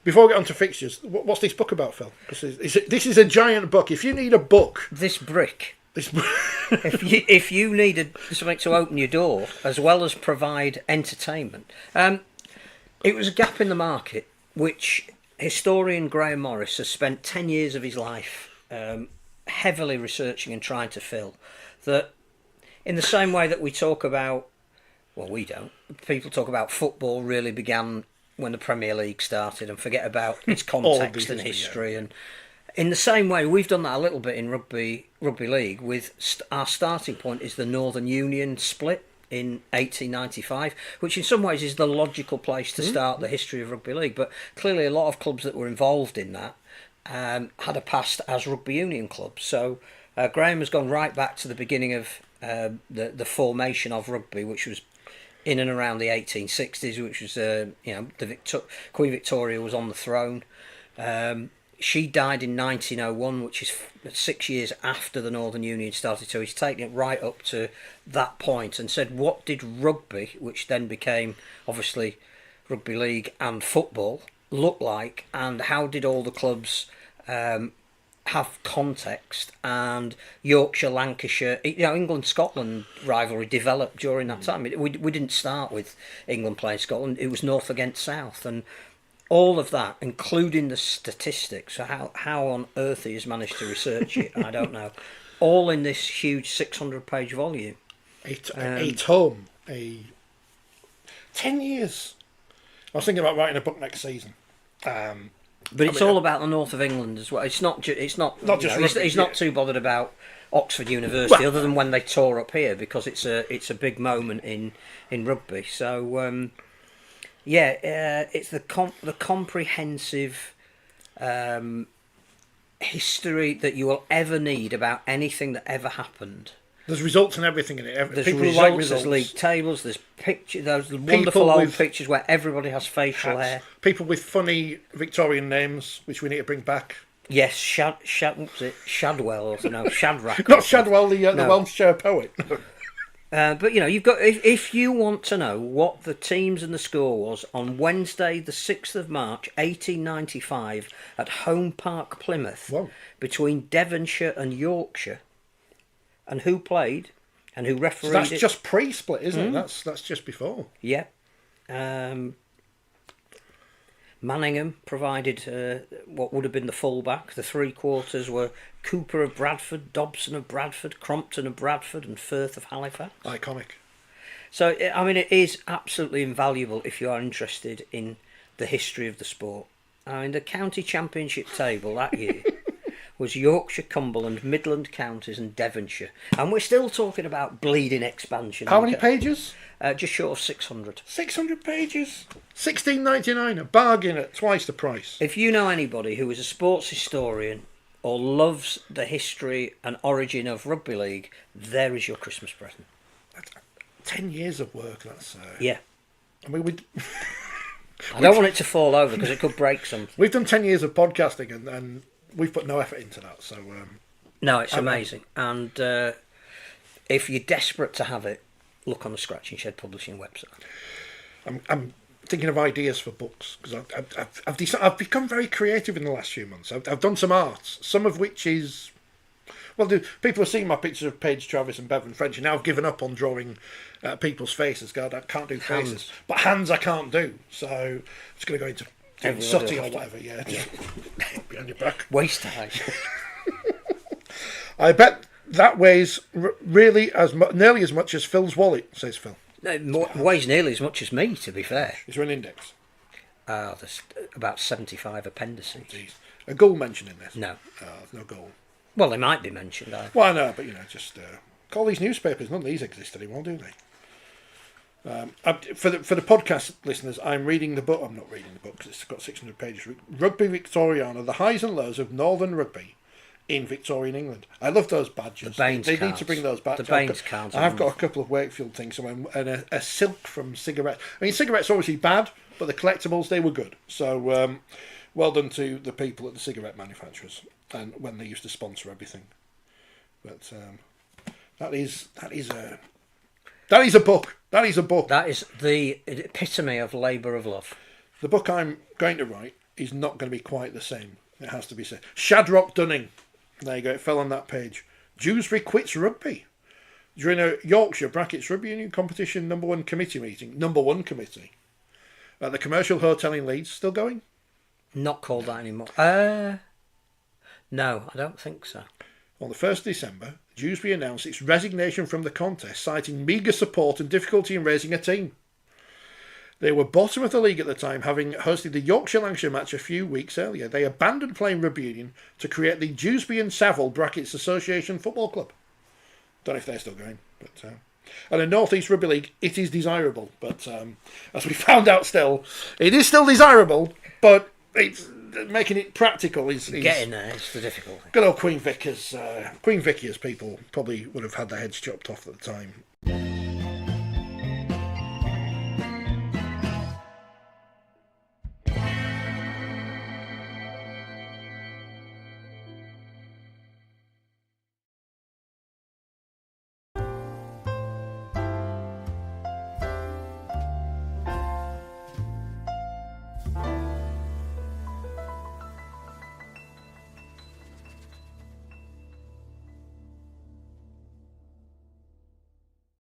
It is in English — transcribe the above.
before we get on to fixtures, what's this book about, Phil? This is a giant book. If you need a book... This brick. if you needed something to open your door, as well as provide entertainment, it was a gap in the market, which historian Graham Morris has spent 10 years of his life heavily researching and trying to fill. That, in the same way that we talk about, well, we don't, people talk about football really began when the Premier League started and forget about its context and history. And in the same way, we've done that a little bit in rugby league. With our starting point is the Northern Union split in 1895, which in some ways is the logical place to start the history of rugby league. But clearly, a lot of clubs that were involved in that had a past as rugby union clubs. So Graham has gone right back to the beginning of the formation of rugby, which was in and around the 1860s, which was Queen Victoria was on the throne. She died in 1901, which is 6 years after the Northern Union started. So he's taken it right up to that point and said, what did rugby, which then became obviously rugby league and football, look like, and how did all the clubs have context? And Yorkshire, Lancashire, England-Scotland rivalry developed during that time. We didn't start with England playing Scotland. It was North against South, and all of that, including the statistics. So how on earth he has managed to research it, I don't know. All in this huge 600-page volume. A tome. 10 years. I was thinking about writing a book next season. But it's all about the north of England as well. It's not. He's not too bothered about Oxford University, other than when they tore up here, because it's a big moment in rugby. So it's the comprehensive history that you will ever need about anything that ever happened. There's results and everything in it. There's results, there's league tables, there's pictures, those wonderful old pictures where everybody has facial hair. People with funny Victorian names, which we need to bring back. Yes, Shadwell or no, Shadrach. Not Shadwell, the Welsh poet. But you've got, if you want to know what the teams and the score was on Wednesday, the 6th of March, 1895, at Home Park, Plymouth, between Devonshire and Yorkshire, and who played and who refereed. So that's just pre-split, isn't it? That's just before. Yeah. Manningham provided what would have been the fullback. The three quarters were Cooper of Bradford, Dobson of Bradford, Crompton of Bradford, and Firth of Halifax. Iconic. So, I mean, it is absolutely invaluable if you are interested in the history of the sport. I mean, the county championship table that year was Yorkshire, Cumberland, Midland counties and Devonshire. And we're still talking about bleeding expansion. How many pages? Just short of 600. 600 pages? $16.99, a bargain at twice the price. If you know anybody who is a sports historian or loves the history and origin of rugby league, there is your Christmas present. 10 years of work, that's... Yeah. I mean, I don't want it to fall over because it could break something. We've done 10 years of podcasting and we've put no effort into that, so... no, it's amazing. And if you're desperate to have it, look on the Scratching Shed Publishing website. I'm thinking of ideas for books, because I've become very creative in the last few months. I've done some arts, some of which is... Well, people have seen my pictures of Paige Travis and Bevan French, and now I've given up on drawing people's faces. God, I can't do faces. But hands I can't do, so I'm just going to go into sooty or whatever, just behind your back. Waist high. I bet that weighs nearly as much as Phil's wallet, says Phil. It weighs nearly as much as me, to be fair. Is there an index? There's about 75 appendices. Jeez. A goal mentioned in this? No. No goal. Well, they might be mentioned. Well, I know, but just call these newspapers. None of these exist anymore, do they? For the podcast listeners, I'm reading the book. I'm not reading the book because it's got 600 pages. Rugby Victoriana, the highs and lows of Northern rugby in Victorian England. I love those badges. The Baines they cards. need to bring those back. The Baines cards. I've got a couple of Wakefield things somewhere, and a silk from cigarettes. I mean, cigarettes are obviously bad, but the collectibles, they were good. So well done to the people at the cigarette manufacturers, and when they used to sponsor everything. But that is a book. That is the epitome of labour of love. The book I'm going to write is not going to be quite the same. It has to be said. Shadrock Dunning. There you go. It fell on that page. Dewsbury quits rugby. During a Yorkshire Brackets Rugby Union competition number one committee meeting. Number one committee. At the Commercial Hotel in Leeds. Still going? Not called that anymore. No, I don't think so. On the 1st of December, Dewsbury announced its resignation from the contest, citing meagre support and difficulty in raising a team. They were bottom of the league at the time, having hosted the Yorkshire-Lancashire match a few weeks earlier. They abandoned playing rugby union to create the Dewsbury and Savile Brackets Association Football Club. Don't know if they're still going, but and in North East Rugby League, it is desirable. But as we found out, it is still desirable, but it's making it practical is getting there. It's the difficult thing. Good old Queen Vic, as people probably would have had their heads chopped off at the time.